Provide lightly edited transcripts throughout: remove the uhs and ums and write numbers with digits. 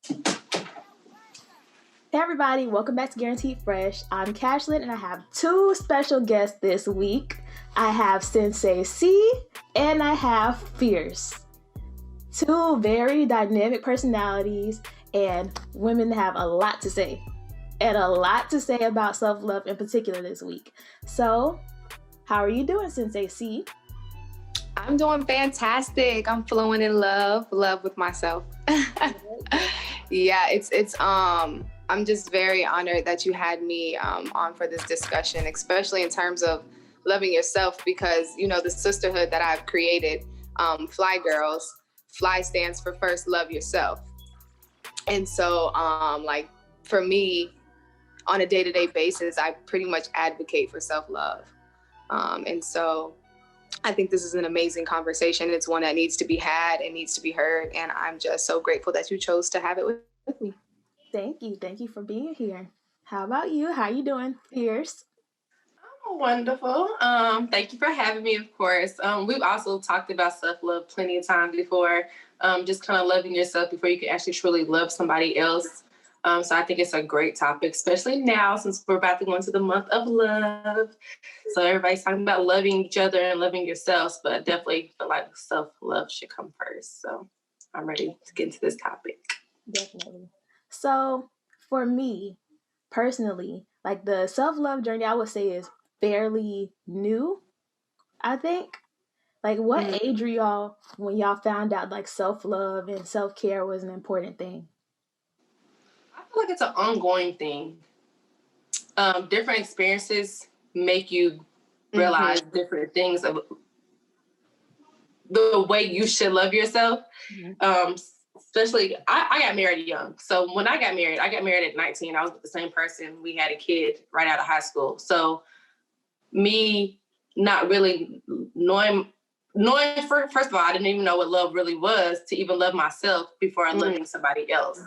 Hey everybody, welcome back to Guaranteed Fresh. I'm Cashlyn and I have two special guests this week. I have Sensei Cee and I have Fierce. Two very dynamic personalities and women that have a lot to say. And a lot to say about self-love in particular this week. So, how are you doing, Sensei Cee? I'm doing fantastic. I'm flowing in love with myself. Yeah, I'm just very honored that you had me on for this discussion, especially in terms of loving yourself, because, you know, the sisterhood that I've created, Fly Girls, Fly stands for first love yourself. And so, like, for me, on a day-to-day basis, I pretty much advocate for self-love. And so I think this is an amazing conversation. It's one that needs to be had and needs to be heard. And I'm just so grateful that you chose to have it with me. Thank you. Thank you for being here. How about you? How are you doing, Fierce? Oh, wonderful. Thank you for having me, of course. We've also talked about self-love plenty of times before, just kind of loving yourself before you can actually truly love somebody else. So I think it's a great topic, especially now since we're about to go into the month of love. So everybody's talking about loving each other and loving yourselves, but I definitely feel like self-love should come first. So I'm ready to get into this topic. Definitely. So for me, personally, like the self-love journey, I would say is fairly new, I think. Like what age were y'all when y'all found out like self-love and self-care was an important thing? I feel like it's an ongoing thing. Different experiences make you realize different things of the way you should love yourself. Especially, I got married young. So when I got married at 19. I was with the same person. We had a kid right out of high school. So me not really knowing first of all, I didn't even know what love really was to even love myself before loving somebody else.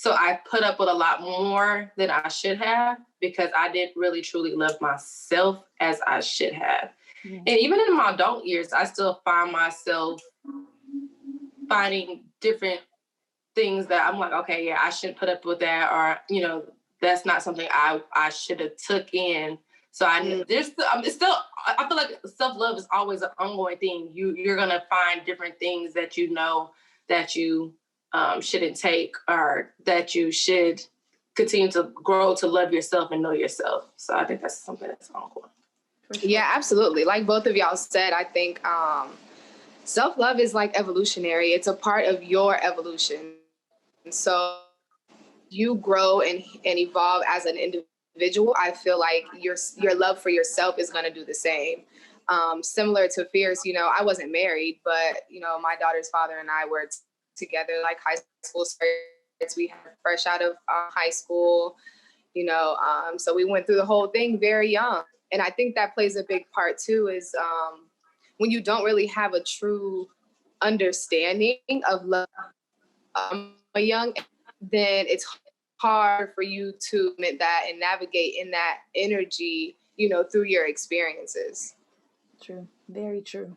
So I put up with a lot more than I should have because I didn't really truly love myself as I should have. And even in my adult years, I still find myself finding different things that I'm like, okay, yeah, I shouldn't put up with that, or, you know, that's not something I should have took in. So I feel like self-love is always an ongoing thing. You're going to find different things that you know that you shouldn't take, or that you should continue to grow to love yourself and know yourself. So I think that's something that's ongoing. Yeah, absolutely. Like both of y'all said, I think self-love is like evolutionary. It's a part of your evolution. So you grow and evolve as an individual. I feel like your love for yourself is going to do the same. Similar to Fierce, you know, I wasn't married, but, you know, my daughter's father and I were together like high school students. We had fresh out of high school, you know, so we went through the whole thing very young. And I think that plays a big part too, is when you don't really have a true understanding of love young, then it's hard for you to admit that and navigate in that energy, you know, through your experiences. True. Very true.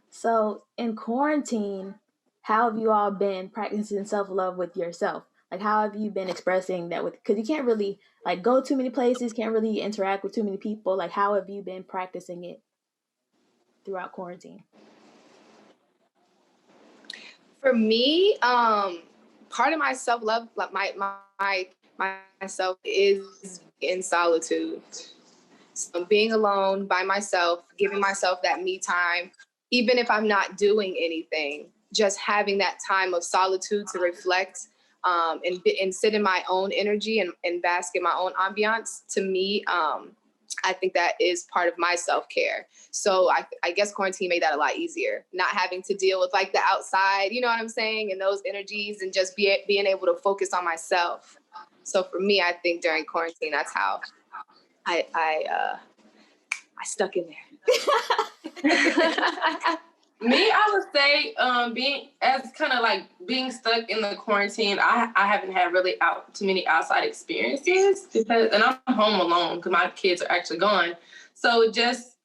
So in quarantine, how have you all been practicing self-love with yourself? Like, how have you been expressing that with, because you can't really like go too many places, can't really interact with too many people. Like, how have you been practicing it throughout quarantine? For me, part of my self-love, like myself is in solitude. So being alone by myself, giving myself that me time, even if I'm not doing anything, just having that time of solitude to reflect and sit in my own energy and bask in my own ambiance. To me, I think that is part of my self-care. So I guess quarantine made that a lot easier, not having to deal with like the outside, you know what I'm saying, and those energies, and just being able to focus on myself. So for me, I think during quarantine, that's how I stuck in there. Me, I would say being stuck in the quarantine, I haven't had really too many outside experiences and I'm home alone because my kids are actually gone. So just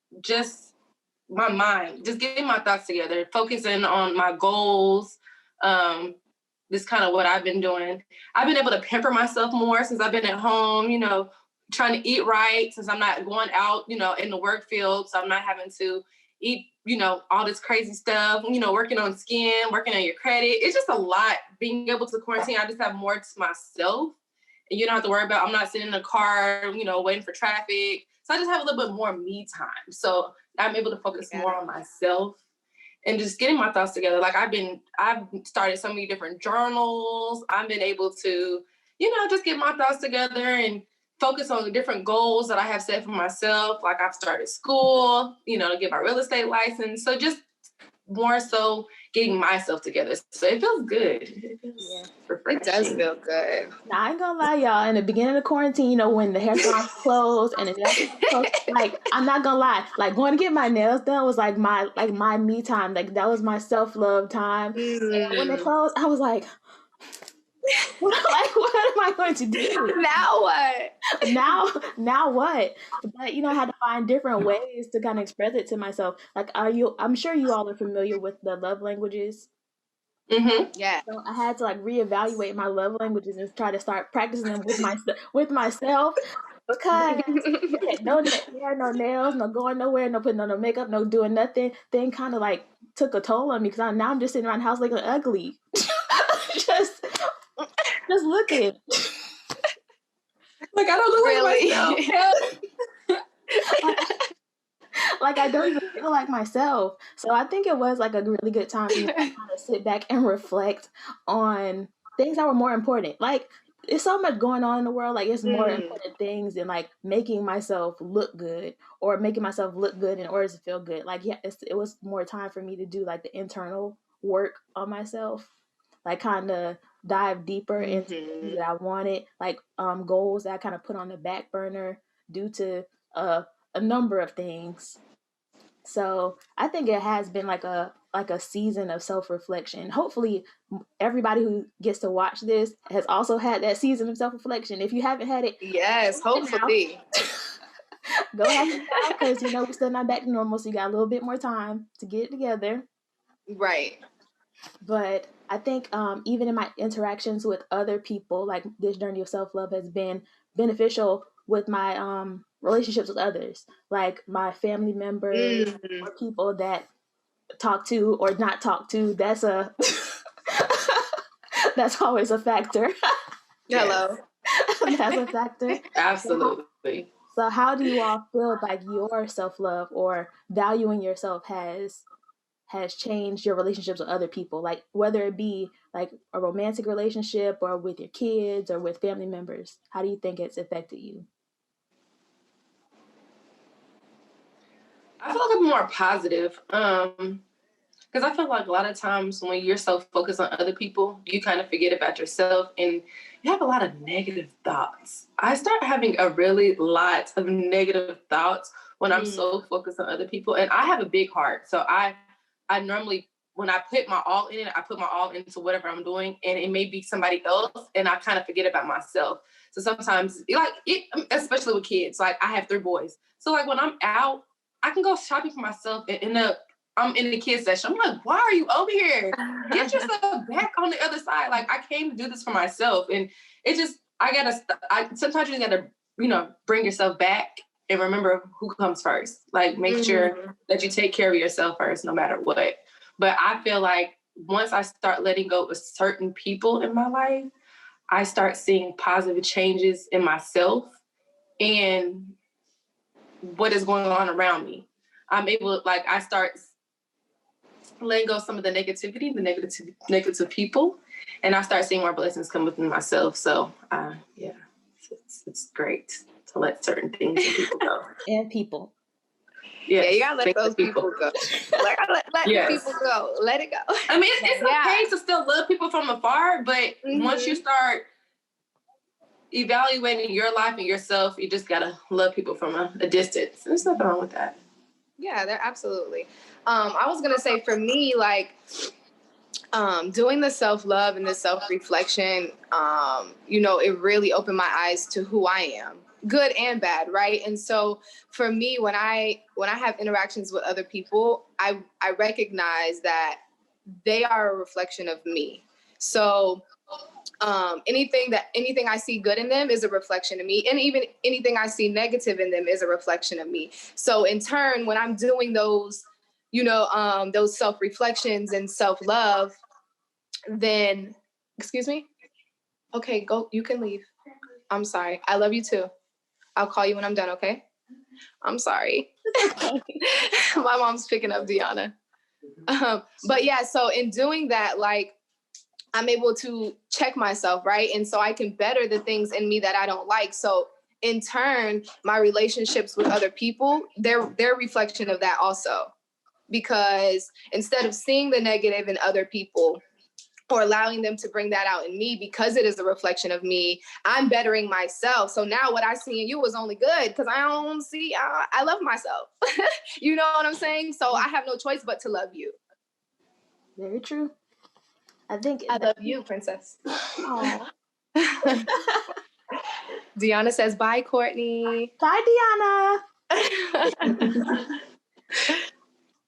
my mind, just getting my thoughts together, focusing on my goals, this is kind of what I've been doing. I've been able to pamper myself more since I've been at home, you know, trying to eat right since I'm not going out, you know, in the work field. So I'm not having to eat, you know, all this crazy stuff, you know, working on skin, working on your credit. It's just a lot being able to quarantine. I just have more to myself and you don't have to worry about, I'm not sitting in a car, you know, waiting for traffic. So I just have a little bit more me time. So I'm able to focus more on myself and just getting my thoughts together. Like I've started so many different journals. I've been able to, you know, just get my thoughts together and focus on the different goals that I have set for myself. Like I've started school, you know, to get my real estate license. So just more so getting myself together. So it feels good. It feels refreshing. It does feel good. Now, I ain't gonna lie, y'all. In the beginning of quarantine, you know, when the hair salons closed and the nail salons closed, like, I'm not gonna lie, like going to get my nails done was like my me time. Like that was my self-love time. And when they closed, I was like, what am I going to do? Now what? Now what? But you know, I had to find different ways to kind of express it to myself. Like, I'm sure you all are familiar with the love languages. Mm-hmm. Yeah. So I had to like reevaluate my love languages and try to start practicing them with myself because no hair, no nails, no going nowhere, no putting on no makeup, no doing nothing. Then kind of like took a toll on me because now I'm just sitting around the house looking ugly, just looking. Like I don't look like myself. Like I don't even feel like myself. So I think it was like a really good time for me to kind of sit back and reflect on things that were more important. Like there's so much going on in the world. Like it's more important things than like making myself look good or making myself look good in order to feel good. Like it was more time for me to do like the internal work on myself. Like kind of dive deeper into things that I wanted, like goals that I kind of put on the back burner due to a number of things. So I think it has been like a season of self-reflection. Hopefully everybody who gets to watch this has also had that season of self-reflection. If you haven't had it, yes, hopefully. Go have it now because you know we're still not back to normal, so you got a little bit more time to get it together. Right. But I think even in my interactions with other people, like this journey of self-love has been beneficial with my relationships with others, like my family members or people that talk to or not talk to. That's that's always a factor. Hello. That's a factor. Absolutely. So how do you all feel like your self-love or valuing yourself has changed your relationships with other people, like whether it be like a romantic relationship or with your kids or with family members? How do you think it's affected you? I feel like I'm more positive. Because I feel like a lot of times when you're so focused on other people, you kind of forget about yourself and you have a lot of negative thoughts. I start having a really lot of negative thoughts when I'm so focused on other people. And I have a big heart. So I normally, when I put my all in it, I put my all into whatever I'm doing. And it may be somebody else. And I kind of forget about myself. So sometimes, especially with kids, like I have 3 boys. So like when I'm out, I can go shopping for myself and end up, I'm in the kids section. I'm like, why are you over here? Get yourself back on the other side. Like I came to do this for myself. And it just, sometimes you gotta, bring yourself back and remember who comes first. Like make sure that you take care of yourself first, no matter what. But I feel like once I start letting go of certain people in my life, I start seeing positive changes in myself and what is going on around me. I'm able, I start letting go of some of the negativity, negative people, and I start seeing more blessings come within myself. So, it's great to let certain things and people go. And people. Yeah, you gotta let those people go. Let the people go. Let it go. I mean, it's okay to still love people from afar, but once you start evaluating your life and yourself, you just gotta love people from a distance. There's nothing wrong with that. Yeah, they're absolutely. I was gonna say for me, doing the self-love and the self-reflection, it really opened my eyes to who I am, good and bad, right? And so for me, when I have interactions with other people, I recognize that they are a reflection of me. So anything I see good in them is a reflection of me. And even anything I see negative in them is a reflection of me. So in turn, when I'm doing those, those self-reflections and self-love, then, excuse me? Okay, go, you can leave. I'm sorry. I love you too. I'll call you when I'm done, okay? I'm sorry. My mom's picking up Deanna. But yeah, so in doing that, like, I'm able to check myself, right? And so I can better the things in me that I don't like. So in turn, my relationships with other people, they're a reflection of that also. Because instead of seeing the negative in other people or allowing them to bring that out in me, because it is a reflection of me, I'm bettering myself. So now what I see in you is only good because I love myself. You know what I'm saying? So I have no choice but to love you. Very true. I love you, princess. Deanna says, bye, Courtney. Bye, Deanna.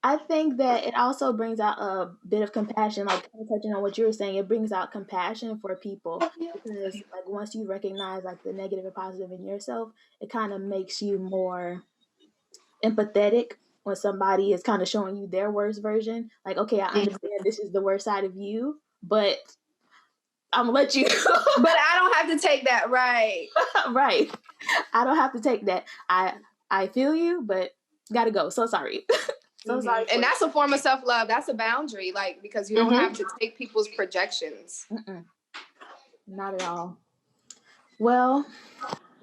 I think that it also brings out a bit of compassion, like touching on what you were saying, it brings out compassion for people because like once you recognize like the negative and positive in yourself, it kind of makes you more empathetic when somebody is kind of showing you their worst version. Like, okay, I understand this is the worst side of you, but I'm gonna let you. But I don't have to take that, right? Right. I don't have to take that. I feel you, but gotta go. So sorry. So sorry. And that's a form of self-love. That's a boundary, like, because you don't have to take people's projections. Not at all. Well,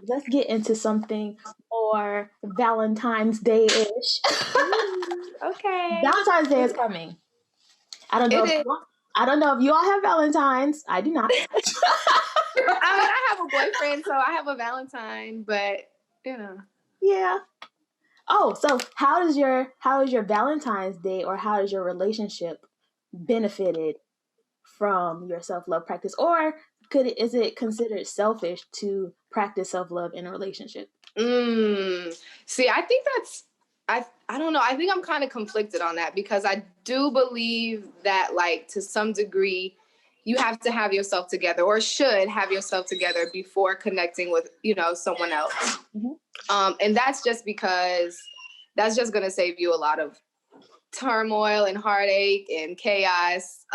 let's get into something more Valentine's Day-ish. Okay. Valentine's Day is coming. I don't know if you all have Valentines. I do not. I have a boyfriend, so I have a Valentine, but Yeah. Oh, so how is your Valentine's Day or how is your relationship benefited from your self-love practice, or is it considered selfish to practice self-love in a relationship? See, I think I don't know. I think I'm kind of conflicted on that because I do believe that, like, to some degree, you have to have yourself together or should have yourself together before connecting with, someone else. And that's just because that's just going to save you a lot of turmoil and heartache and chaos.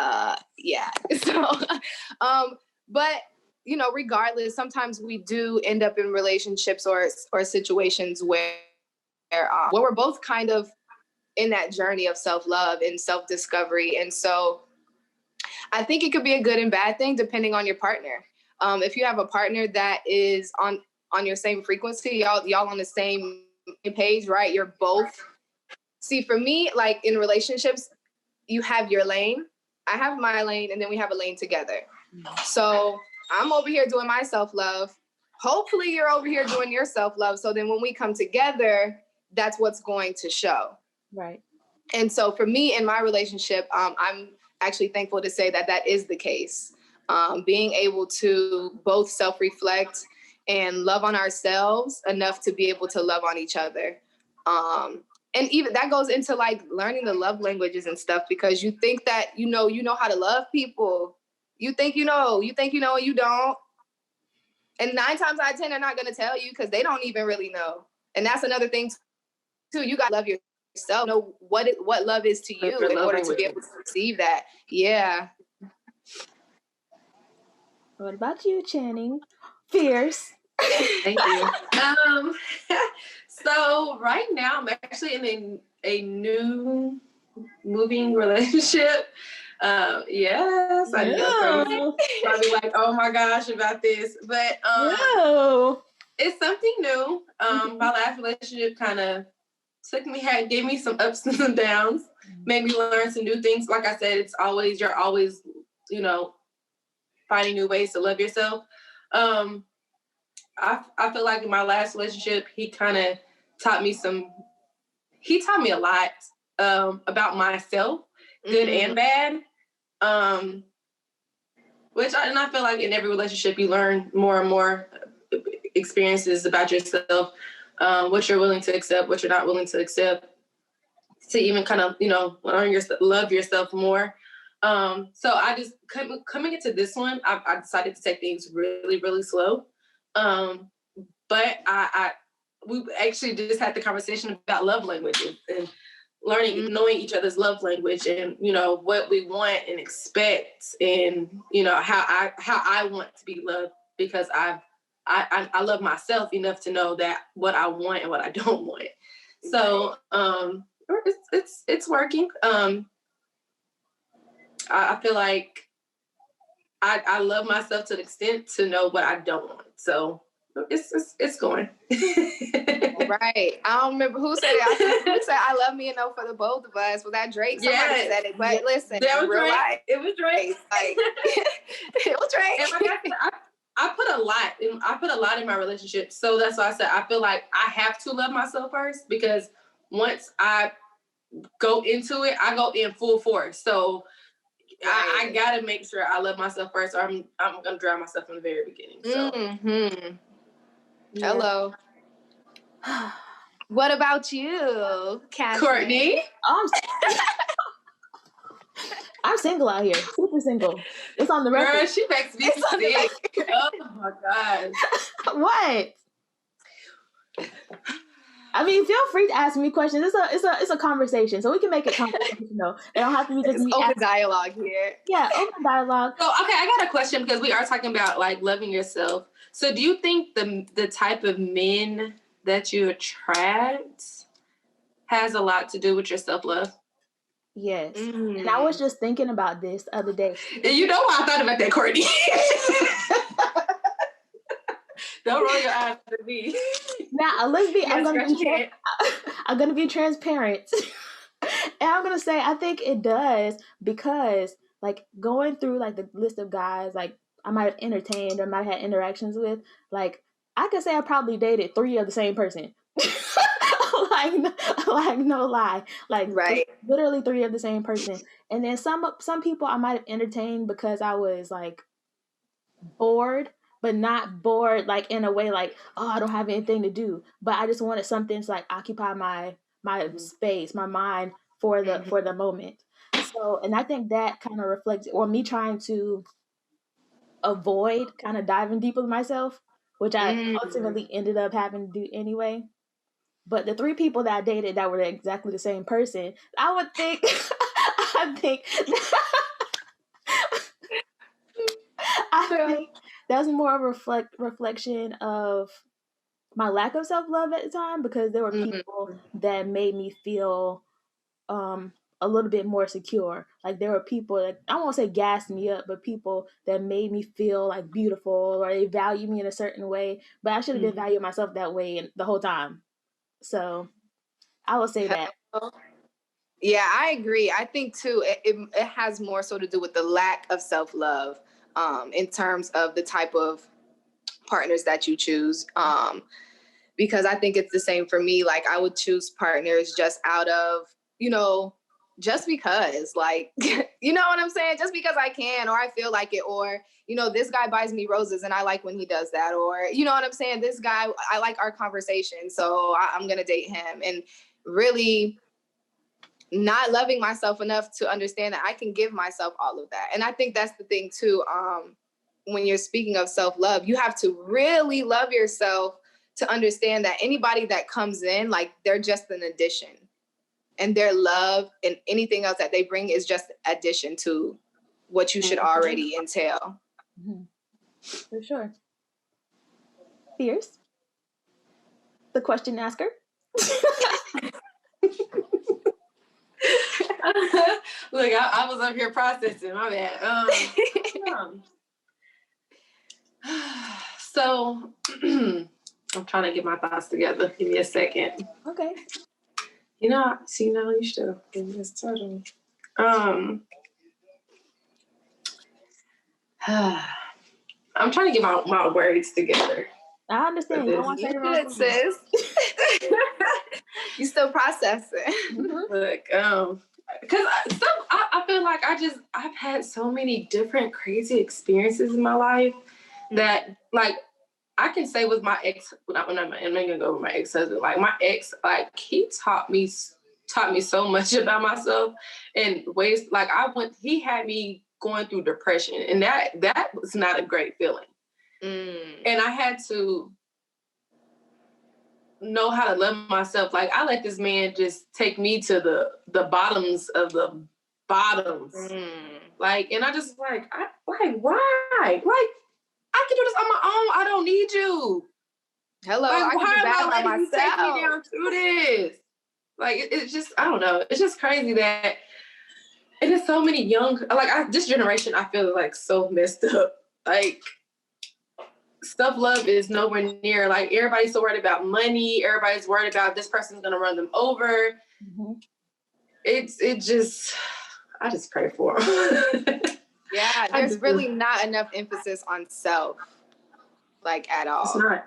Yeah. So, but regardless, sometimes we do end up in relationships or situations where we're both kind of in that journey of self-love and self-discovery. And so I think it could be a good and bad thing depending on your partner. If you have a partner that is on your same frequency, y'all on the same page, right? You're both. See, for me, like in relationships, you have your lane, I have my lane, and then we have a lane together. So I'm over here doing my self-love. Hopefully you're over here doing your self-love. So then when we come together, that's what's going to show. Right. And so for me in my relationship, I'm actually thankful to say that is the case. Being able to both self-reflect and love on ourselves enough to be able to love on each other. And even that goes into like learning the love languages and stuff, because you think that you know how to love people. You think you know, and you don't. And 9 times out of 10, they're not going to tell you because they don't even really know. And that's another thing too. You got to love yourself, know what love is to you in order to be able to receive that. Yeah. What about you, Channing? Fierce. Thank you. So right now I'm actually in a new moving relationship. Yes, I know. Probably like, oh my gosh, about this, but it's something new. My last relationship kind of gave me some ups and some downs, made me learn some new things. Like I said, you're always, finding new ways to love yourself. I feel like in my last relationship, he kind of taught me a lot about myself, good and bad. Which I feel like in every relationship you learn more and more experiences about yourself, what you're willing to accept, what you're not willing to accept, to even kind of, love yourself more. So I just coming into this one, I decided to take things really, really slow. But we actually just had the conversation about love languages and knowing each other's love language, and what we want and expect, and how I want to be loved, because I love myself enough to know that what I want and what I don't want. So it's working. I feel like I love myself to the extent to know what I don't want. So it's going. Right. I don't remember who said it. I think who said I love me enough for the both of us. Was that Drake? Somebody said it. But listen, that was real Drake. life, it was Drake. Like, it was Drake. And like I put a lot in my relationship. So that's why I said I feel like I have to love myself first, because once I go into it, I go in full force. So I gotta make sure I love myself first, or I'm gonna drown myself from the very beginning. So Hello. What about you, Cashlyn? Courtney? I'm single out here. Super single. It's on the record. Girl, she makes me sick. Oh my God. What? I mean, feel free to ask me questions. It's a conversation, so we can make it conversational. It don't have to be just me. Open dialogue here. Yeah, open dialogue. So, okay, I got a question, because we are talking about like loving yourself. So, do you think the type of men that you attract has a lot to do with your self-love? Yes. And I was just thinking about this the other day. And you know why I thought about that, Courtney? Don't roll your eyes at me. Now, let's be. I'm gonna be transparent, and I'm gonna say I think it does, because like going through like the list of guys like I might have entertained or might have had interactions with, like I could say I probably dated 3 of the same person. like no lie, like literally 3 of the same person. And then some people I might have entertained because I was like bored, but not bored like in a way like, oh, I don't have anything to do, but I just wanted something to like occupy my space, my mind for the moment. So, and I think that kind of reflects, or me trying to avoid kind of diving deep with myself, which I ultimately ended up having to do anyway. But the 3 people that I dated that were exactly the same person, I would think, I think that's more of a reflection of my lack of self-love at the time, because there were people that made me feel a little bit more secure. Like there were people that, I won't say gassed me up, but people that made me feel like beautiful, or they value me in a certain way, but I should have been valuing myself that way the whole time. So I will say that. Yeah, I agree. I think too, it has more so to do with the lack of self-love in terms of the type of partners that you choose. Because I think it's the same for me. Like I would choose partners just out of, just because, like, you know what I'm saying? Just because I can, or I feel like it, or, this guy buys me roses and I like when he does that, or, you know what I'm saying? This guy, I like our conversation, so I'm going to date him. And really not loving myself enough to understand that I can give myself all of that. And I think that's the thing too. When you're speaking of self-love, you have to really love yourself to understand that anybody that comes in, like they're just an addition, and their love and anything else that they bring is just addition to what you should already entail. For sure. Fierce, the question asker. Look, I was up here processing. My bad. So I'm trying to get my thoughts together. Give me a second. Okay. You should give me this time. I'm trying to get my words together. I understand. You don't want to say the wrong thing, sis. You still processing. Look, because I feel like I've had so many different crazy experiences in my life that, like, I can say with my ex, I'm not gonna go with my ex-husband. Like my ex, like he taught me taught me so much about myself and ways like he had me going through depression, and that was not a great feeling. And I had to know how to love myself. Like, I let this man just take me to the bottoms of the bottoms. Like, and I just why? Like, I can do this on my own. I don't need you. Hello, like, I can do that by myself. You take me down through this? Like, it's just, I don't know. It's just crazy that it is so many young, like, this generation, I feel like so messed up. Like, self-love is nowhere near, like, everybody's so worried about money. Everybody's worried about this person's going to run them over. It just, I just pray for them. Yeah, there's really not enough emphasis on self, like, at all. It's not.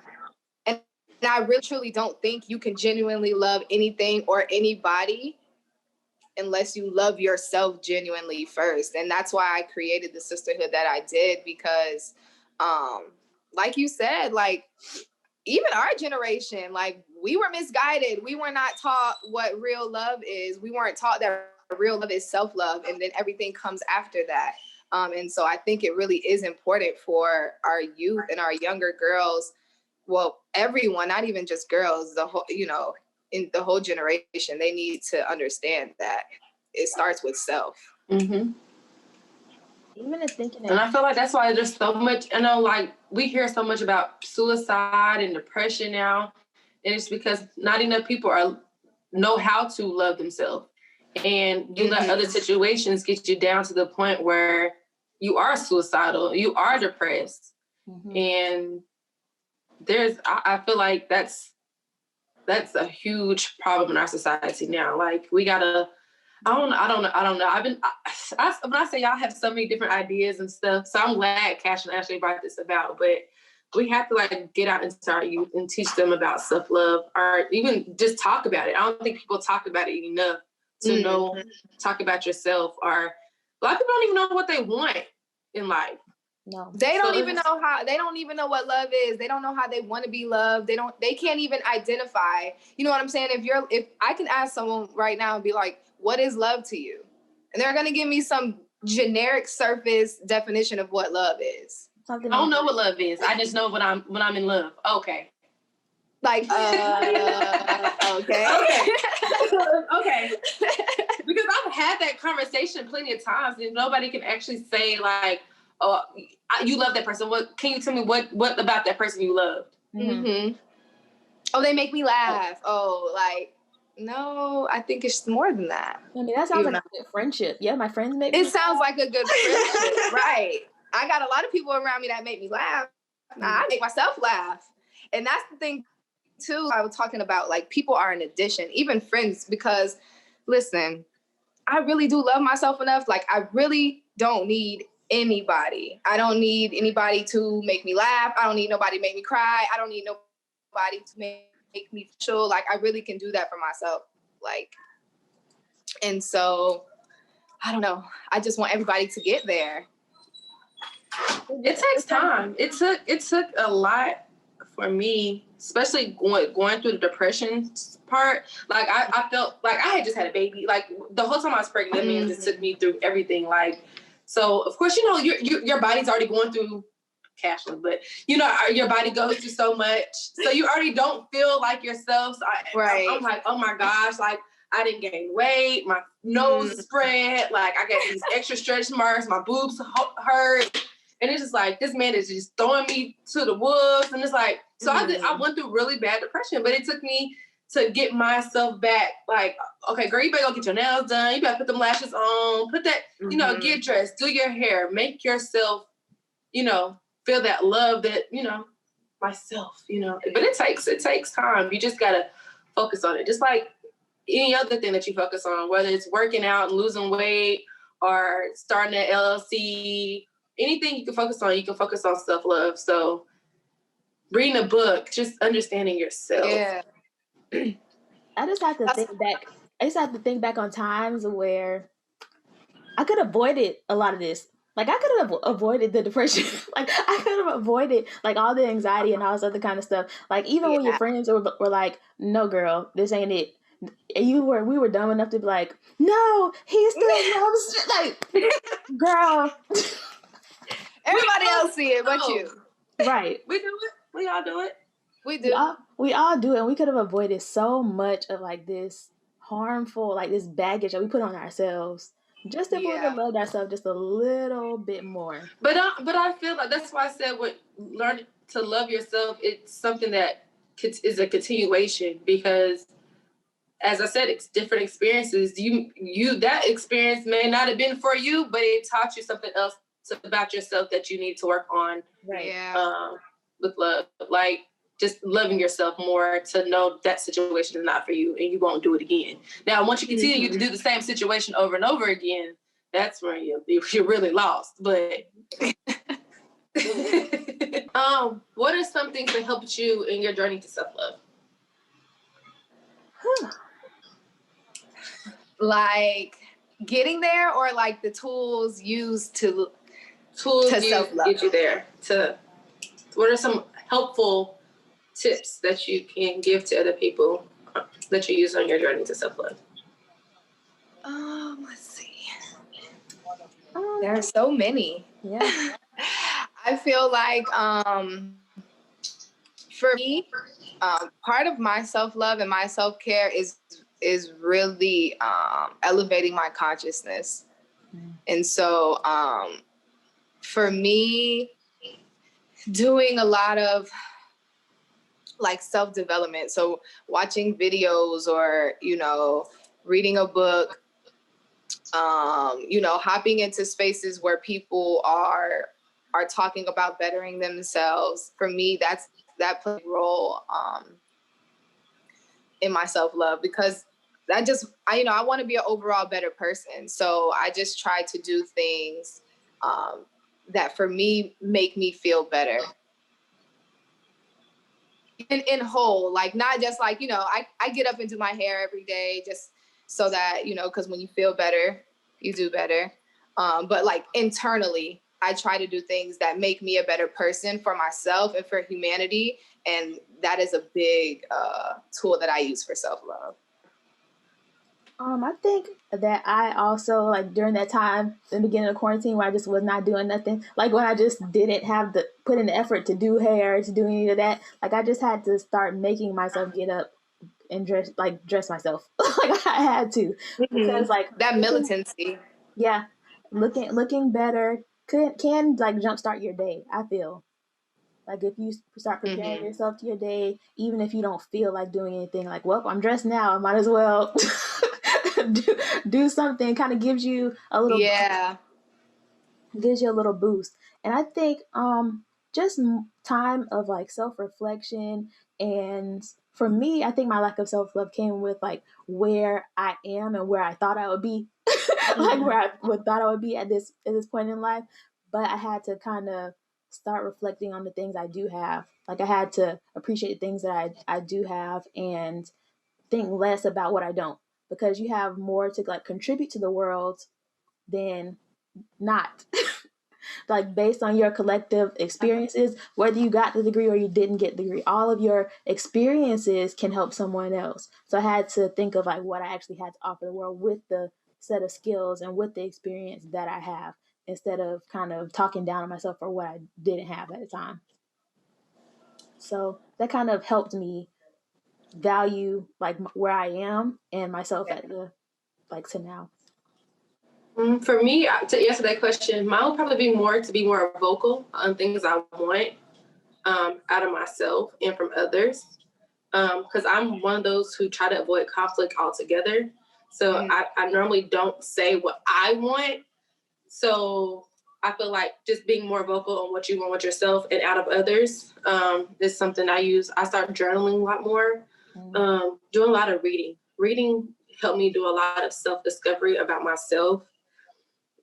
And I really truly don't think you can genuinely love anything or anybody unless you love yourself genuinely first. And that's why I created the sisterhood that I did, because like you said, like, even our generation, like, we were misguided. We were not taught what real love is. We weren't taught that real love is self-love, and then everything comes after that. And so I think it really is important for our youth and our younger girls, well, everyone, not even just girls, the whole, in the whole generation, they need to understand that it starts with self. Even in thinking, and I feel like that's why there's so much, like, we hear so much about suicide and depression now, and it's because not enough people know how to love themselves, and you let other situations get you down to the point where you are suicidal, you are depressed, and I feel like that's a huge problem in our society now. Like, we gotta, I don't know. When I say y'all have so many different ideas and stuff, so I'm glad Cashlyn actually brought this about, but we have to, like, get out into our youth and teach them about self-love, or even just talk about it. I don't think people talk about it enough to talk about yourself, or a lot of people don't even know what they want in life. No, they don't even know what love is. They don't know how they want to be loved. They can't even identify. You know what I'm saying? If I can ask someone right now and be like, what is love to you? And they're going to give me some generic surface definition of what love is. I don't know what love is. I just know when I'm in love. Okay. Like, okay. Okay. Because I've had that conversation plenty of times, and nobody can actually say, like, oh, you love that person. What can you tell me? What about that person you loved? Oh, they make me laugh. Oh, like, no, I think it's more than that. I mean, that sounds like a good friendship. Yeah, my friends make me laugh. It sounds like a good friendship, right? I got a lot of people around me that make me laugh. I make myself laugh. And that's the thing, too, I was talking about, like, people are an addition, even friends, because, listen, I really do love myself enough. Like, I really don't need anybody. I don't need anybody to make me laugh. I don't need nobody to make me cry. I don't need nobody to make me feel like I really can do that for myself. Like, and so, I don't know. I just want everybody to get there. It takes time. It took a lot for me, especially going through the depression part. Like, I felt like I had just had a baby. Like, the whole time I was pregnant, that man just took me through everything. Like, so of course, your body's already going through Cashlyn, but your body goes through so much, so you already don't feel like yourself. So I'm like, oh my gosh, like, I didn't gain weight, my nose spread, like, I got these extra stretch marks, my boobs hurt. And it's just like, this man is just throwing me to the wolves. And it's like, so I went through really bad depression, but it took me to get myself back. Like, okay, girl, you better go get your nails done. You better put them lashes on, put that, get dressed, do your hair, make yourself, feel that love that, myself, But it takes time. You just got to focus on it. Just like any other thing that you focus on, whether it's working out and losing weight or starting an LLC, anything you can focus on self-love. So reading a book, just understanding yourself. Yeah. I just have to think back on times where I could have avoided a lot of this. Like, I could have avoided the depression. Like, I could have avoided, like, all the anxiety and all this other kind of stuff. Like, even when your friends were like, no, girl, this ain't it. we were dumb enough to be like, no, he still loves, like, girl. Everybody else see it, but you. Right. We do it. We all do it. We do. We all do it. And we could have avoided so much of like this harmful, like this baggage that we put on ourselves. Just if we would have loved ourselves just a little bit more. But I feel like that's why I said learn to love yourself. It's something that is a continuation, because, as I said, it's different experiences. You that experience may not have been for you, but it taught you something else about yourself that you need to work on. Right. Yeah. With love, like just loving yourself more to know that situation is not for you and you won't do it again. Now, once you continue to do the same situation over and over again, that's when you're really lost. But what are some things that helped you in your journey to self-love? Like getting there, or like the tools used to self-love? Get you there. What are some helpful tips that you can give to other people that you use on your journey to self-love? Let's see. There are so many. Yeah. I feel like for me, part of my self-love and my self-care is really elevating my consciousness. And so for me, doing a lot of like self-development, so watching videos or reading a book, hopping into spaces where people are talking about bettering themselves. For me, that plays a role in my self-love, because I want to be an overall better person. So I just try to do things that for me make me feel better. In whole, like not just like, I get up and do my hair every day just so that, because when you feel better, you do better. But like internally, I try to do things that make me a better person for myself and for humanity. And that is a big tool that I use for self-love. I think that I also, like during that time in the beginning of quarantine where I just was not doing nothing, like when I just didn't have put in the effort to do hair, to do any of that, like I just had to start making myself get up and dress myself. Like I had to, because like that militancy. Yeah. Looking better can like jumpstart your day, I feel. Like if you start preparing yourself to your day, even if you don't feel like doing anything, like, well, I'm dressed now, I might as well do something. Kind of gives you a little boost. And I think just time of like self-reflection, and for me, I think my lack of self-love came with like where I am and where I thought I would be, like where I thought I would be at this point in life. But I had to kind of start reflecting on the things I do have. Like I had to appreciate the things that I do have and think less about what I don't, because you have more to like contribute to the world than not. Like based on your collective experiences, whether you got the degree or you didn't get the degree, all of your experiences can help someone else. So I had to think of like what I actually had to offer the world with the set of skills and with the experience that I have, instead of kind of talking down on myself for what I didn't have at the time. So that kind of helped me value like where I am and myself at the like to now. For me, to answer that question, mine would probably be to be more vocal on things I want out of myself and from others. Because I'm one of those who try to avoid conflict altogether. So I normally don't say what I want. So I feel like just being more vocal on what you want with yourself and out of others is something I use. I start journaling a lot more, doing a lot of reading. Reading helped me do a lot of self-discovery about myself.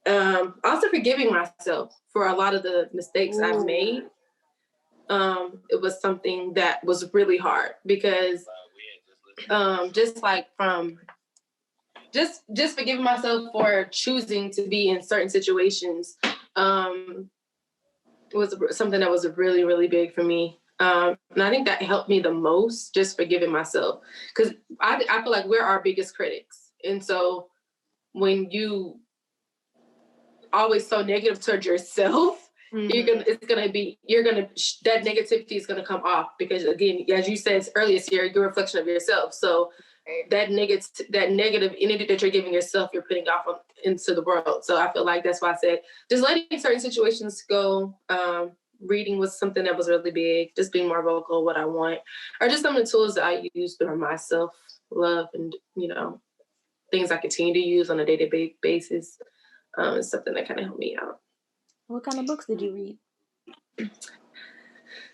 Also forgiving myself for a lot of the mistakes I've made. It was something that was really hard, because just forgiving myself for choosing to be in certain situations was something that was really, really big for me. And I think that helped me the most, just forgiving myself. Because I feel like we're our biggest critics. And so when you always so negative towards yourself, that negativity is gonna come off, because again, as you said earlier, you're a reflection of yourself. So that negative energy that you're giving yourself, you're putting off into the world. So I feel like that's why I said just letting certain situations go. Reading was something that was really big. Just being more vocal, what I want, or just some of the tools that I use for my self-love, and things I continue to use on a day-to-day basis. Is something that kind of helped me out. What kind of books did you read?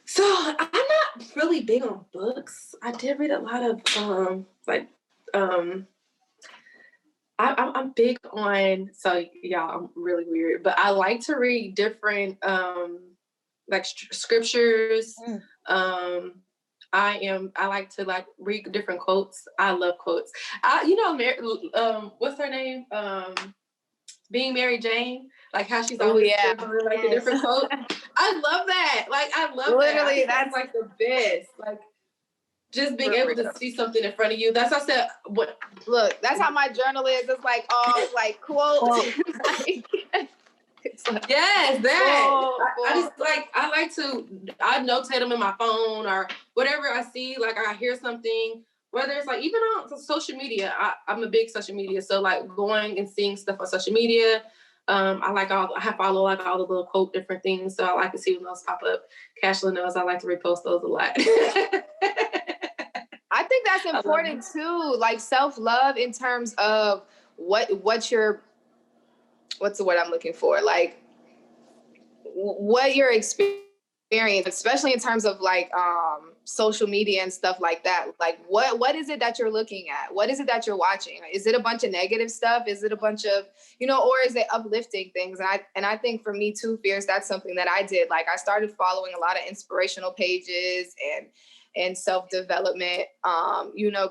So I'm not really big on books. I did read a lot of I'm big on, so y'all, I'm really weird, but I like to read different scriptures. I like to read different quotes. I love quotes. What's her name? Being Mary Jane, like how she's always a different quote. I love that. I love literally that. That's the best. Just being able to see something in front of you. That's what I said. Look, that's how my journal is. It's all quotes. Yes, that. I like to notate them in my phone or whatever I see. I hear something, whether it's even on social media. I'm a big social media, so going and seeing stuff on social media. I follow all the little quote different things, so I like to see when those pop up. Cashlyn knows I like to repost those a lot. I think that's important too, self-love in terms of what's the word I'm looking for? What your experience, especially in terms of social media and stuff like that. What is it that you're looking at? What is it that you're watching? Is it a bunch of negative stuff? Is it a bunch of, or is it uplifting things? And I think for me too, Fierce, that's something that I did. I started following a lot of inspirational pages and self-development,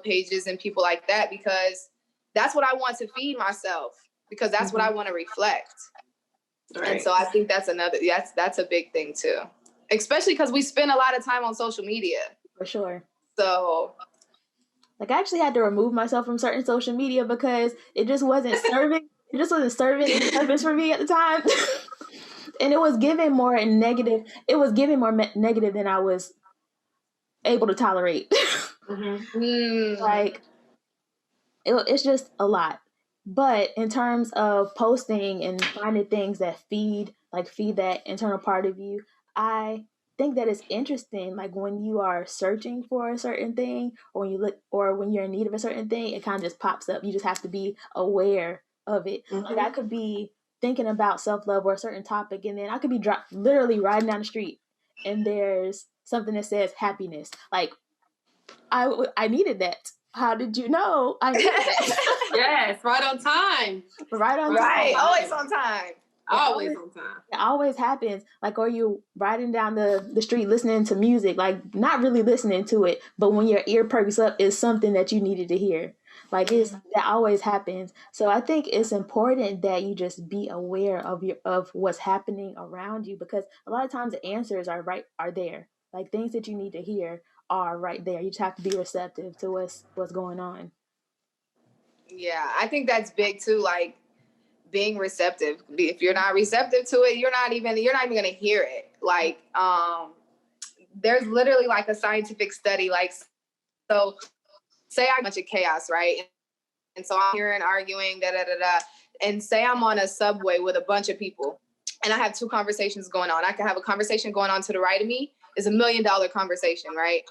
pages and people like that, because that's what I want to feed myself, because that's what I want to reflect. Right. And so I think that's a big thing too, especially because we spend a lot of time on social media. For sure. So I actually had to remove myself from certain social media because it just wasn't serving. It just wasn't serving any purpose for me at the time. And it was giving more negative. It was giving more negative than I was able to tolerate. It's just a lot. But in terms of posting and finding things that feed that internal part of you, I think that it's interesting. When you are searching for a certain thing, or when you look, or when you're in need of a certain thing, it kind of just pops up. You just have to be aware of it. I could be thinking about self-love or a certain topic, and then I could be literally riding down the street, and there's something that says happiness. I needed that. How did you know I needed that? Yes, right on time. Right on time. Right, always on time. Always on time. It always happens. Or you riding down the street listening to music, not really listening to it, but when your ear perks up, it's something that you needed to hear. That always happens. So I think it's important that you just be aware of what's happening around you, because a lot of times the answers are there. Things that you need to hear are right there. You just have to be receptive to what's going on. Yeah, I think that's big too. Being receptive. If you're not receptive to it, you're not even going to hear it. There's literally a scientific study. So say I bunch of chaos, right? And so I'm hearing arguing, and say I'm on a subway with a bunch of people, and I have two conversations going on. I can have a conversation going on to the right of me. It's $1 million conversation, right?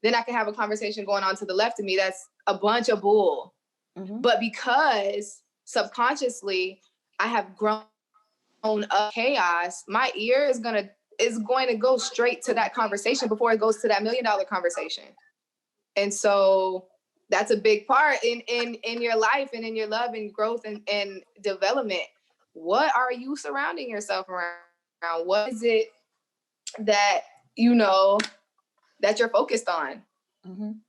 Then I can have a conversation going on to the left of me. That's a bunch of bull. But because subconsciously I have grown up chaos, my ear is going to go straight to that conversation before it goes to that $1 million conversation. And so that's a big part in your life and in your love and growth and development. What are you surrounding yourself around? What is it that that you're focused on? And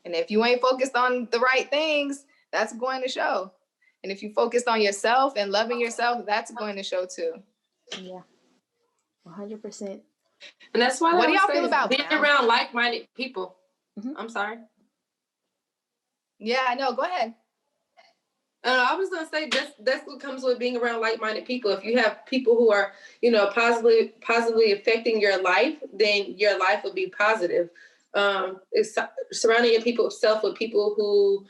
if you ain't focused on the right things, that's going to show. And if you focused on yourself and loving yourself, that's going to show too. Yeah, 100%. And that's why what do y'all feel about being around like-minded people? Mm-hmm. I'm sorry. Yeah, I know. Go ahead. I was going to say that's what comes with being around like-minded people. If you have people who are, positively affecting your life, then your life will be positive. It's surrounding yourself with people who,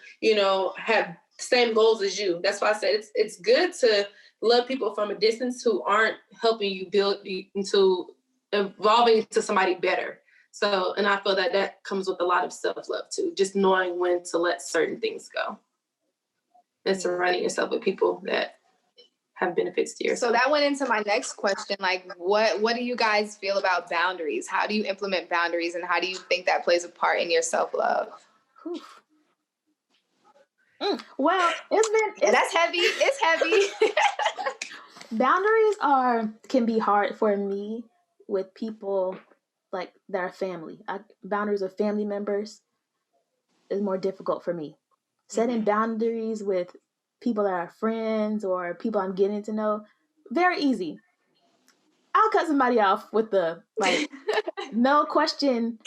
have same goals as you. That's why I said it's good to love people from a distance who aren't helping you build into evolving into somebody better. So, and I feel that comes with a lot of self-love too, just knowing when to let certain things go. And surrounding yourself with people that have benefits to yourself. So that went into my next question. Like, what do you guys feel about boundaries? How do you implement boundaries, and how do you think that plays a part in your self-love? Well, that's heavy. It's heavy. Boundaries can be hard for me with people like that are family. Boundaries with family members is more difficult for me. Setting boundaries with people that are friends or people I'm getting to know, very easy. I'll cut somebody off with the no questions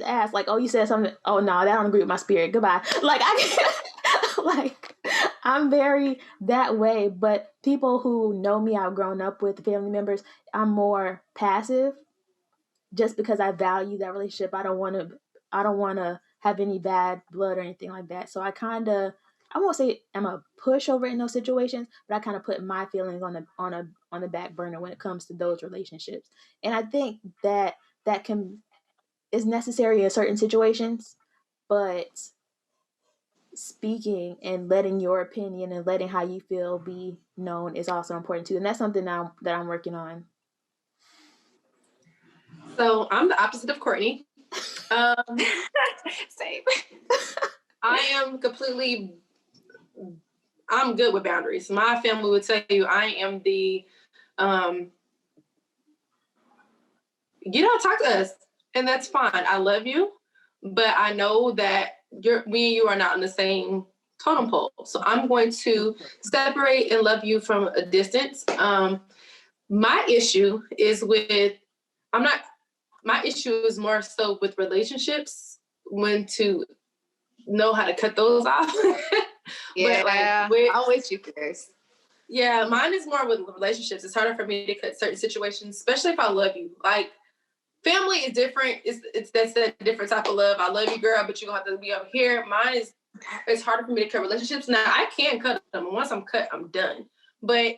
asked. Like, oh, you said something. Oh no, that don't agree with my spirit. Goodbye. Like I'm very that way. But people who know me, I've grown up with family members, I'm more passive, just because I value that relationship. I don't want to have any bad blood or anything like that. So I won't say I'm a pushover in those situations, but I kind of put my feelings on the back burner when it comes to those relationships. And I think that is necessary in certain situations, but speaking and letting your opinion and letting how you feel be known is also important too. And that's something that I'm working on. So I'm the opposite of Courtney. Same. I'm good with boundaries. My family would tell you I am the, you don't talk to us, and that's fine. I love you, but I know that me and you are not on the same totem pole. So I'm going to separate and love you from a distance. My issue is my issue is more so with relationships, when to know how to cut those off. Yeah, I'm with you, Chris. Yeah, mine is more with relationships. It's harder for me to cut certain situations, especially if I love you. Like, family is different. That's a different type of love. I love you, girl, but you're going to have to be over here. It's harder for me to cut relationships. Now, I can cut them. And once I'm cut, I'm done. But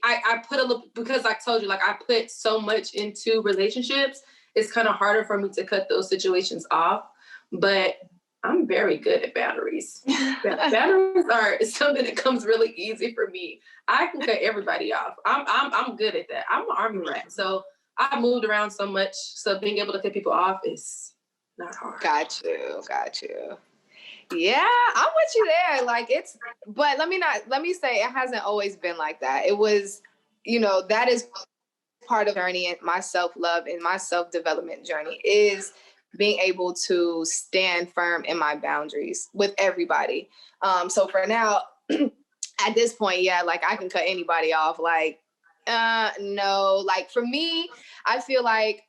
I put a little, because I told you, I put so much into relationships, it's kind of harder for me to cut those situations off. But I'm very good at boundaries. Boundaries are something that comes really easy for me. I can cut everybody off. I'm good at that. I'm an army rat, so I moved around so much. So being able to cut people off is not hard. Got you. Yeah, I'm with you there. But let me say it hasn't always been like that. It was, that is part of the journey, and my self-love and my self-development journey is being able to stand firm in my boundaries with everybody. So for now, at this point, yeah, I can cut anybody off. No, for me, I feel like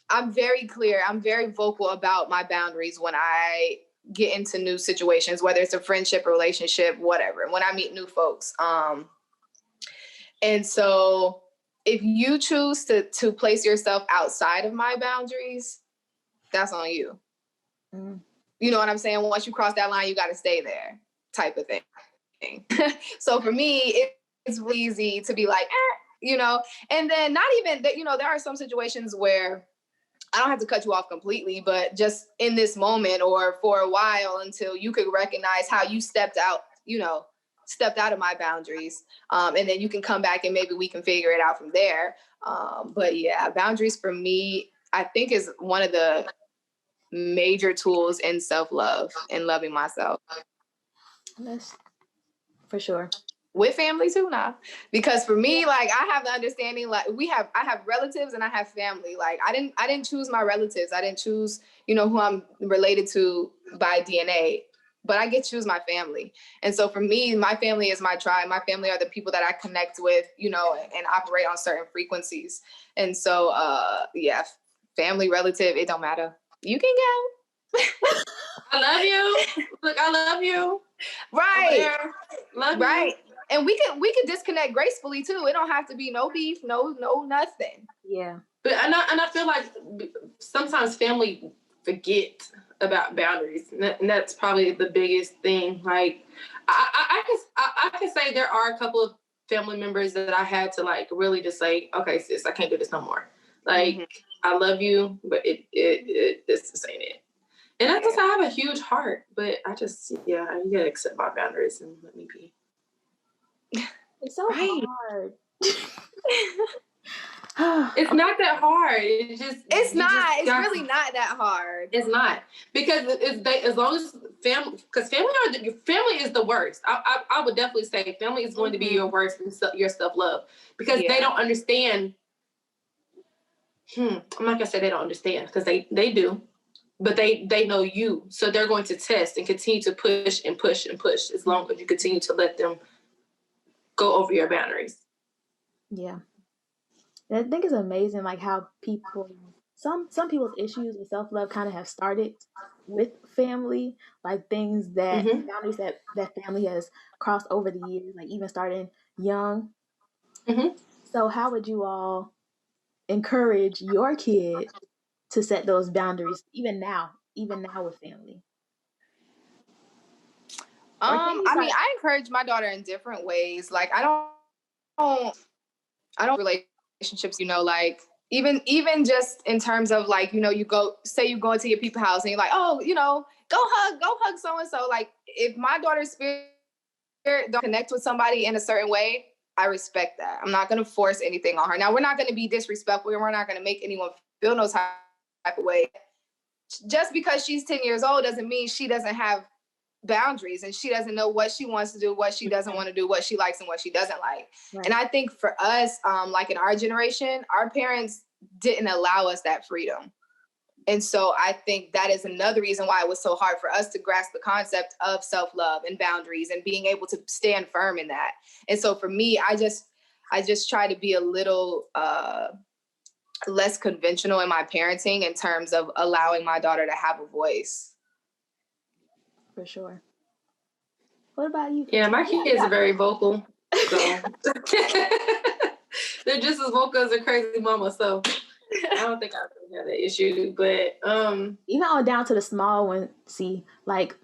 I'm very clear. I'm very vocal about my boundaries when I get into new situations, whether it's a friendship, or relationship, whatever, when I meet new folks. And so if you choose to place yourself outside of my boundaries, that's on you. You know what I'm saying? Once you cross that line, you got to stay there, type of thing. So for me, it's really easy to be like, and then not even that, there are some situations where I don't have to cut you off completely, but just in this moment or for a while until you could recognize how you stepped out of my boundaries. And then you can come back and maybe we can figure it out from there. But yeah, boundaries for me, I think is one of the major tools in self-love and loving myself. That's for sure. With family too now. Because for me, I have the understanding, I have relatives and I have family. I didn't choose my relatives. I didn't choose, who I'm related to by DNA. but I get to choose my family. And so for me, my family is my tribe. My family are the people that I connect with, you know, and operate on certain frequencies. And so, yeah, family, relative, it don't matter. You can go. I love you. Look, I love you. Right. Love right. you. And we could disconnect gracefully too. It don't have to be no beef, no nothing. Yeah. But and I feel like sometimes family forget about boundaries, and that's probably the biggest thing. Like I can say there are a couple of family members that I had to like really just say, okay, sis, I can't do this no more. Like I love you, but this just ain't it. And I just I have a huge heart, but I just you gotta accept my boundaries and let me be. It's so hard. It's not that hard. It's not. It's really not that hard. It's not, because as long as family, because family is the worst. I would definitely say family is going to be your worst in your self-love, because they don't understand. I'm not gonna say they don't understand, because they do, but they know you, so they're going to test and continue to push and push and push as long as you continue to let them go over your boundaries. Yeah. I think it's amazing, like how some people's issues with self-love kind of have started with family, like things that boundaries that family has crossed over the years, like even starting young. So how would you all encourage your kid to set those boundaries even now with family? I mean, I encourage my daughter in different ways. Like I don't relationships, you know, like even just in terms of like, you know, you go into your people's house and you're like, oh, you know, go hug so and so. Like if my daughter's spirit don't connect with somebody in a certain way, I respect that. I'm not going to force anything on her. Now, we're not going to be disrespectful, and we're not going to make anyone feel no type of way. Just because she's 10 years old doesn't mean she doesn't have boundaries, and she doesn't know what she wants to do, what she doesn't want to do, what she likes and what she doesn't like. Right. And I think for us, like in our generation, our parents didn't allow us that freedom. And so I think that is another reason why it was so hard for us to grasp the concept of self-love and boundaries and being able to stand firm in that. And so for me, I just try to be a little less conventional in my parenting in terms of allowing my daughter to have a voice. For sure. What about you? Yeah, my kids are very vocal. So they're just as vocal as a crazy mama. So I don't think I really have that issue. But even on down to the small one, see, like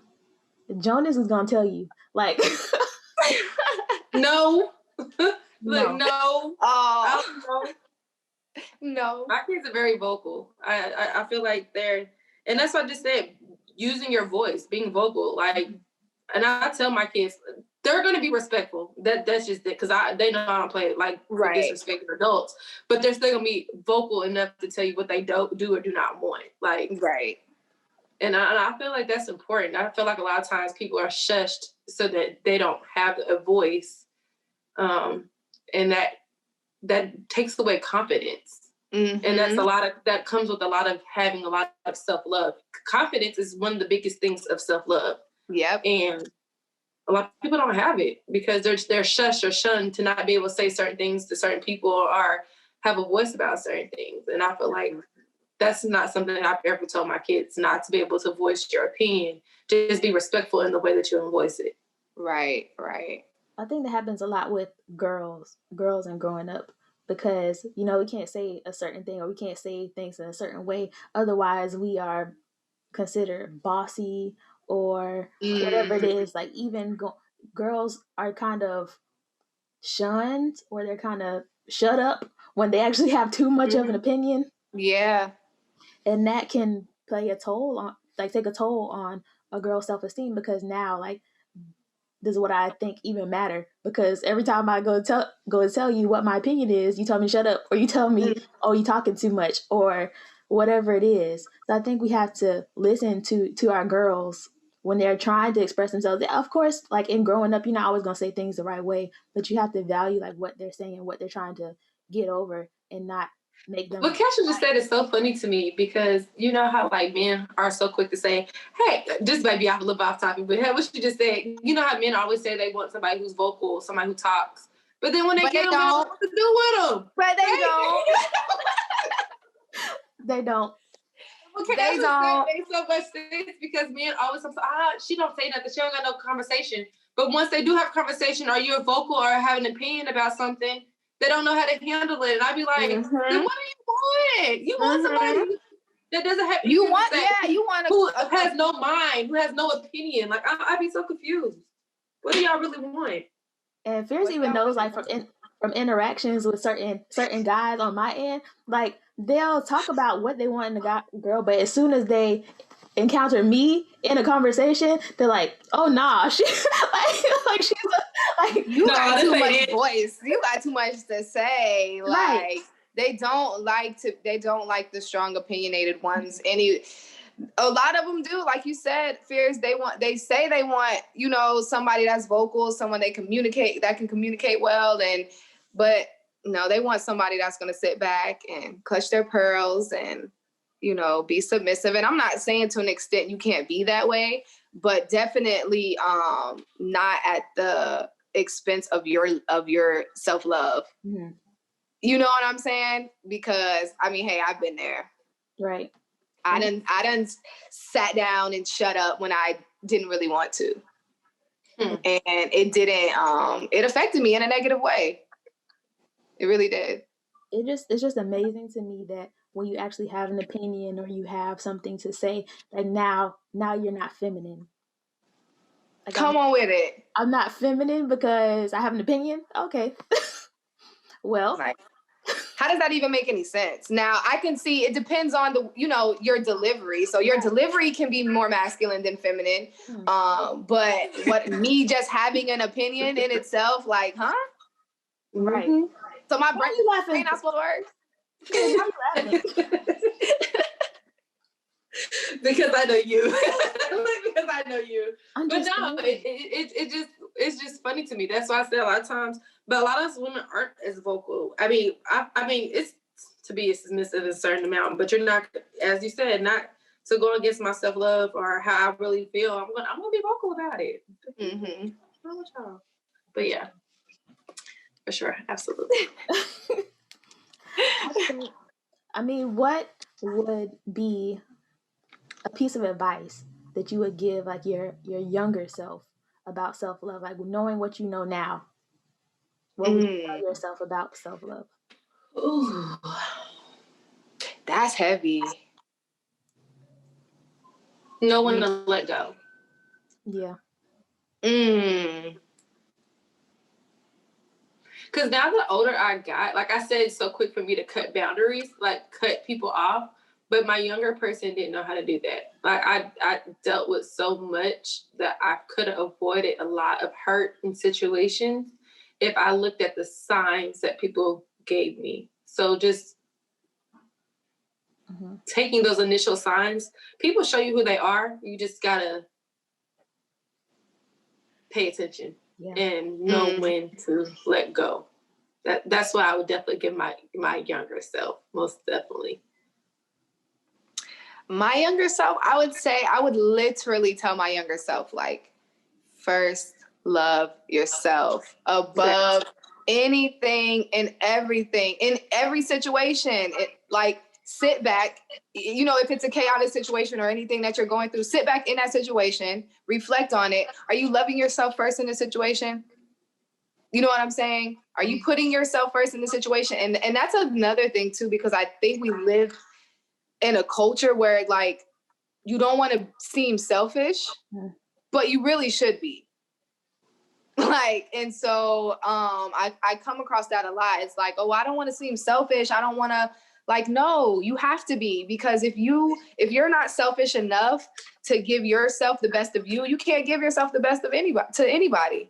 Jonas is gonna tell you, like no. Look, no. Oh. No. My kids are very vocal. I feel like and that's what I just said, using your voice, being vocal. Like, and I tell my kids, they're going to be respectful. That's just it, because they know I don't play like disrespecting adults, but they're still going to be vocal enough to tell you what they don't do or do not want. Like, right. And I feel like that's important. I feel like a lot of times people are shushed so that they don't have a voice, and that takes away confidence. And that comes with a lot of having a lot of self-love. Confidence is one of the biggest things of self-love. Yep. And a lot of people don't have it because they're shushed or shunned to not be able to say certain things to certain people or have a voice about certain things. And I feel like that's not something that I've ever told my kids, not to be able to voice your opinion. Just be respectful in the way that you voice it. Right. I think that happens a lot with girls and growing up, because, you know, we can't say a certain thing or we can't say things in a certain way. Otherwise, we are considered bossy or whatever it is. Like even girls are kind of shunned, or they're kind of shut up when they actually have too much of an opinion. Yeah. And that can take a toll on a girl's self-esteem, because now, like, this is what I think even matter, because every time I go and tell you what my opinion is, you tell me shut up, or you tell me, oh, you talking too much, or whatever it is. So I think we have to listen to our girls when they're trying to express themselves. Of course, like in growing up, you're not always gonna say things the right way, but you have to value like what they're saying, what they're trying to get over, and not make them. What Cashlyn just said is so funny to me because you know how like men are so quick to say, hey, just maybe off a little off topic, but hey, what you just said, you know how men always say they want somebody who's vocal, somebody who talks. But then when they get them, they don't know what to do with them. But they don't. They don't. Okay, they don't. Makes so much sense because men always say, she don't say nothing. She don't got no conversation. But once they do have a conversation, or you're vocal or have an opinion about something, they don't know how to handle it. And I'd be like, then what do you want? You want somebody that doesn't have you want who has no mind, who has no opinion. Like I'd be so confused. What do y'all really want? And Fierce even knows, like from interactions with certain guys on my end, like they'll talk about what they want in a girl, but as soon as they encounter me in a conversation, they're like, "Oh nah, she like she's like you got too much voice. You got too much to say. Like right. They don't like the strong opinionated ones. A lot of them do, like you said, Fierce. They say they want, you know, somebody that's vocal, someone that can communicate well, but no, they want somebody that's gonna sit back and clutch their pearls and, you know, be submissive. And I'm not saying to an extent you can't be that way, but definitely not at the expense of your self-love. Mm-hmm. You know what I'm saying? Because I mean, hey, I've been there. Right. I done sat down and shut up when I didn't really want to. And it didn't, it affected me in a negative way. It really did. It's just amazing to me that when you actually have an opinion or you have something to say, like now you're not feminine. Like Come on with it. I'm not feminine because I have an opinion. Okay. Well, right. How does that even make any sense? Now, I can see it depends on your delivery. So your delivery can be more masculine than feminine. But me just having an opinion in itself, like, huh? Right. Mm-hmm. So my brain not supposed to work? Because I know you. Because I know you. But no, it's just funny to me. That's why I say a lot of times. But a lot of us women aren't as vocal. I mean, it's to be submissive in a certain amount, but you're not, as you said, not to go against my self-love or how I really feel. I'm gonna be vocal about it. Mm-hmm. But yeah, for sure, absolutely. I mean, what would be a piece of advice that you would give like your younger self about self-love, like knowing what you know now? What would you tell yourself about self-love? Ooh, that's heavy. Know when to let go. Yeah. Because now the older I got, like I said, it's so quick for me to cut boundaries, like cut people off. But my younger person didn't know how to do that. Like I dealt with so much that I could have avoided a lot of hurt in situations if I looked at the signs that people gave me. So just taking those initial signs, people show you who they are. You just gotta pay attention and know when to let go. That's what I would definitely give my younger self, most definitely. My younger self, I would say, I would literally tell my younger self, like, first love yourself above anything and everything, in every situation. Like, sit back, you know, if it's a chaotic situation or anything that you're going through, sit back in that situation, reflect on it. Are you loving yourself first in the situation? You know what I'm saying? Are you putting yourself first in the situation? And that's another thing too, because I think we live in a culture where like you don't want to seem selfish, but you really should be. Like, and so I come across that a lot. It's like, oh, I don't want to seem selfish. I don't want to, like, no, you have to be, because if you're not selfish enough to give yourself the best of you, you can't give yourself the best of anybody.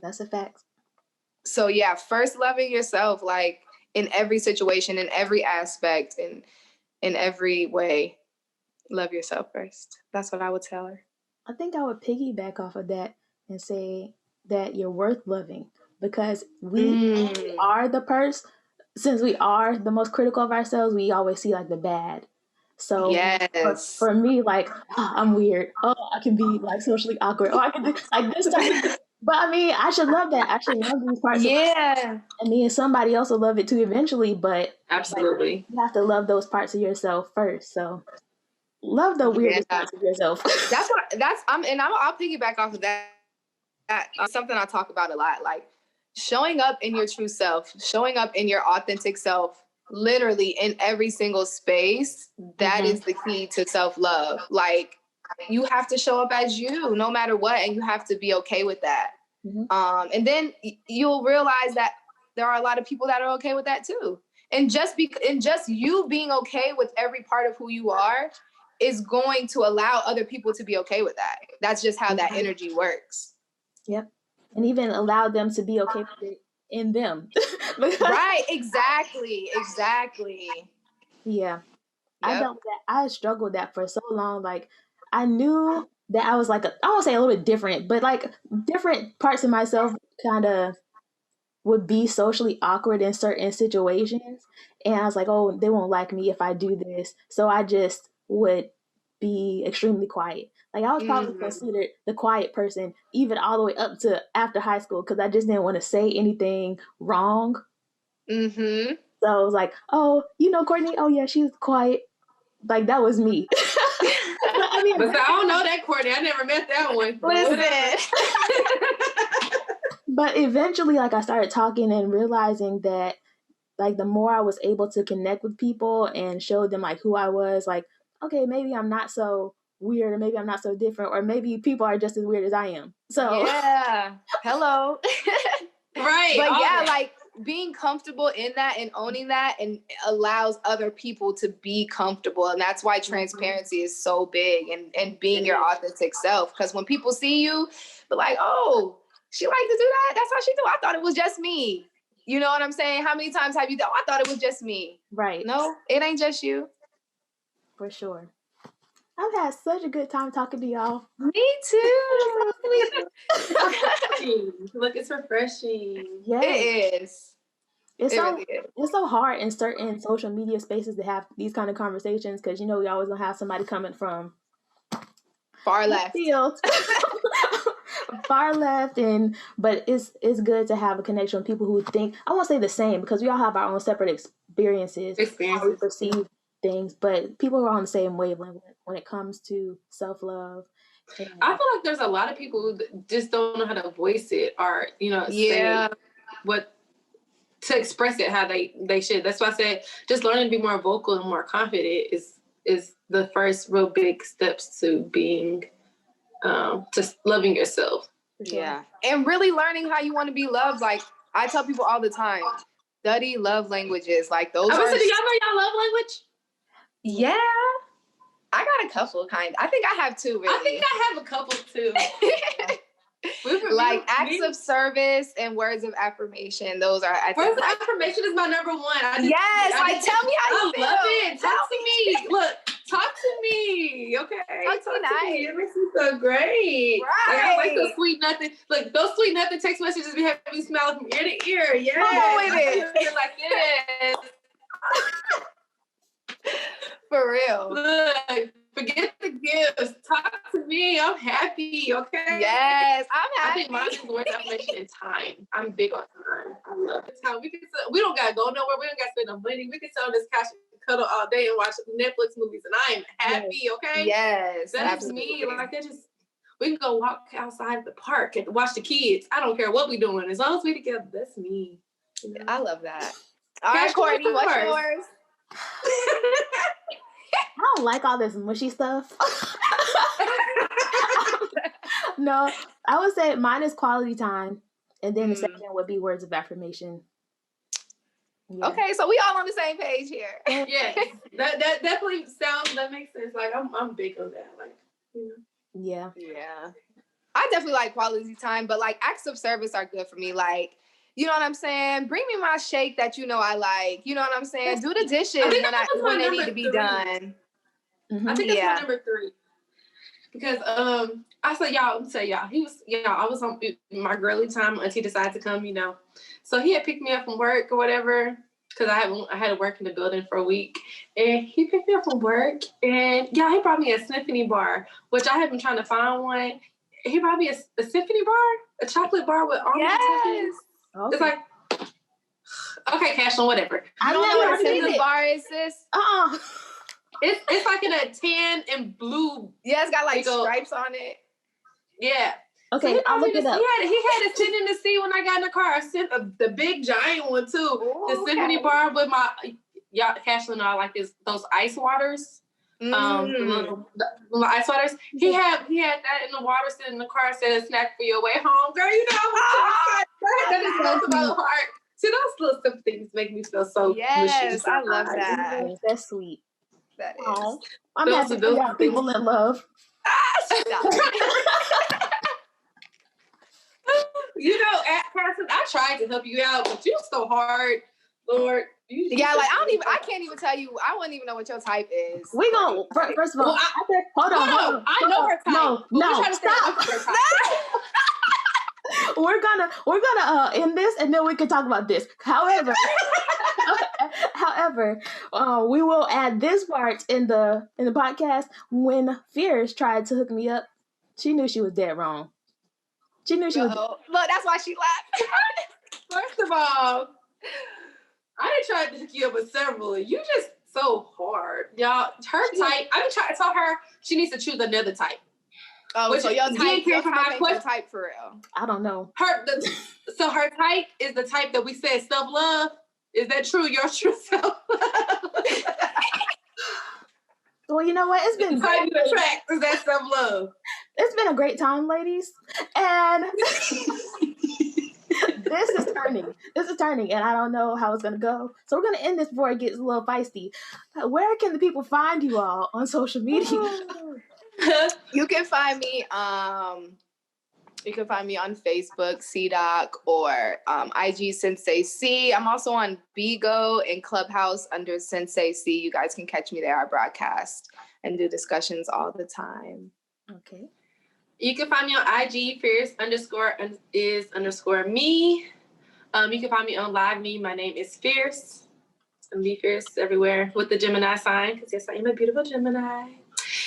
That's a fact. So yeah, first loving yourself, like in every situation, in every aspect, in every way, love yourself first. That's what I would tell her. I think I would piggyback off of that and say that you're worth loving, because we are the since we are the most critical of ourselves, we always see like the bad. So Yes. for me, like, oh, I'm weird. Oh, I can be like socially awkward. Oh, I can do like this type of. But I mean, I should love that. I should love these parts of myself. Yeah. I mean, somebody else will love it too eventually. But like, Absolutely. you have to love those parts of yourself first. So love the weirdest Yeah. parts of yourself. I'll piggyback off of that. Something I talk about a lot, like showing up in your true self, showing up in your authentic self, literally in every single space. That is the key to self-love. Like, you have to show up as you, no matter what, and you have to be okay with that. And then you'll realize that there are a lot of people that are okay with that too. And just you being okay with every part of who you are is going to allow other people to be okay with that. That's just how that energy works. Yep. And even allow them to be okay with it in them. Right. Exactly. Yeah. Yep. I dealt with that. I struggled with that for so long. Like, I knew that I was like, I won't say a little bit different, but like different parts of myself kind of would be socially awkward in certain situations. And I was like, oh, they won't like me if I do this. So I just would be extremely quiet. Like, I was probably considered the quiet person, even all the way up to after high school, because I just didn't want to say anything wrong. So I was like, oh, Courtney, oh yeah, she's quiet. Like, that was me. I mean, but I don't know that Courtney. I never met that one. Listen. But eventually, like, I started talking and realizing that, like, the more I was able to connect with people and show them like who I was, like, okay, maybe I'm not so weird, or maybe I'm not so different, or maybe people are just as weird as I am. So yeah, hello. Right. But yeah, like, being comfortable in that and owning that and allows other people to be comfortable. And that's why transparency is so big, and being your authentic self. Because when people see you, they're like, oh, she likes to do that? That's how she do. I thought it was just me. You know what I'm saying? How many times have you done? I thought it was just me. Right. No, it ain't just you. For sure. I've had such a good time talking to y'all. Me too. Look, it's refreshing. Yes. It is. It's really is. It's so hard in certain social media spaces to have these kind of conversations, because we always gonna have somebody coming from far left field. Far left, but it's good to have a connection with people who think, I won't say the same, because we all have our own separate experiences how we perceive things, but people who are on the same wavelength when it comes to self-love. I feel like there's a lot of people who just don't know how to voice it, or say what to express it how they should. That's why I said just learning to be more vocal and more confident is the first real big steps to being just loving yourself. Yeah. And really learning how you want to be loved. Like, I tell people all the time, study love languages. Like, those do y'all know y'all love language? Yeah. I got a couple, I think I have two, really. I think I have a couple too. Like acts of service and words of affirmation. Those are, I think. Words of affirmation is my number one. Tell me how you feel. I love it. Talk to me. Look, talk to me. Okay. Talk to me. It makes me so great. Right. Like, I like those sweet nothing. Look, those sweet nothing text messages be having me smiling from ear to ear. Yeah. Come on with it. Like this. For real. Look, forget the gifts. Talk to me. I'm happy. Okay. Yes, I'm happy. I think mine is words of affirmation and time. I'm big on time. I love time. We don't gotta go nowhere. We don't gotta spend no money. We can sit on this couch and cuddle all day and watch Netflix movies, and I am happy. Okay. Yes. That's me. Like, that just. We can go walk outside of the park and watch the kids. I don't care what we're doing. As long as we together, that's me. I love that. All right, Courtney, what's yours? I don't like all this mushy stuff. No, I would say mine is quality time, and then the second would be words of affirmation. Yeah. Okay, so we all on the same page here. Yeah, that definitely that makes sense. Like, I'm big on that. Like, Yeah. I definitely like quality time, but like acts of service are good for me. Like, you know what I'm saying? Bring me my shake that I like. You know what I'm saying? Do the dishes when they need to be done. I think that's my number 3. Because I said, y'all, let me tell y'all, I was on my girly time. Auntie decided to come, So he had picked me up from work or whatever. because I had to work in the building for a week, and he picked me up from work, and yeah, he brought me a symphony bar, which I have been trying to find one. He brought me a symphony bar, a chocolate bar with almond symphonies. Okay. It's like, okay, Cashlyn, whatever. I don't know what a symphony bar is, sis. It's like in a tan and blue. Yeah, it's got like stripes on it. Yeah. Okay, so I'll look it up. He had it sitting in the seat when I got in the car. The big giant one too. Ooh, the symphony bar with my Cashlyn and I like those ice waters. The little ice waters. He had that in the water sitting in the car. Said a snack for your way home, girl. You know that is close to my heart. See, those little simple things make me feel so. Yes, I love that. That's sweet. That is. Oh, I'm happy for y'all people in love. You know, Cashlyn, I tried to help you out, but you're so hard, Lord. I can't even tell you. I wouldn't even know what your type is. We gonna first of all. Hold on. I know her type. No, stop. We're gonna end this, and then we can talk about this. However, we will add this part in the podcast. When Fierce tried to hook me up, she knew she was dead wrong. She knew she was. Look, that's why she laughed. First of all, I didn't try to hook you up with several. You just so hard, y'all. Her type. I trying to tell her she needs to choose another type. Oh, so your type for real? I don't know. So her type is the type that we said self-love. Is that true? Your true self-love? Well, you know what? It's been the type you attract is that self-love. It's been a great time, ladies, and this is turning, and I don't know how it's gonna go. So we're gonna end this before it gets a little feisty. Where can the people find you all on social media? You can find me. You can find me on Facebook, CDoc, or IG Sensei Cee. I'm also on Bigo and Clubhouse under Sensei Cee. You guys can catch me there. I broadcast and do discussions all the time. Okay. You can find me on IG, Fierce__me. You can find me on Live Me. My name is Fierce. It's going to be Fierce everywhere with the Gemini sign, because yes, I am a beautiful Gemini.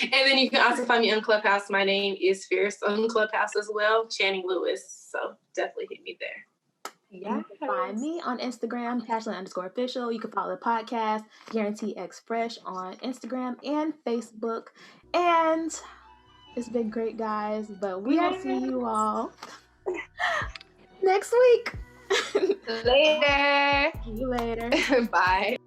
And then you can also find me on Clubhouse. My name is Fierce on Clubhouse as well, Channing Lewis. So definitely hit me there. Yeah. You can find me on Instagram, Cashlyn_official. You can follow the podcast, Guarantee X Fresh, on Instagram and Facebook. And it's been great, guys. But we will see you all next week. Later. See you later. Bye.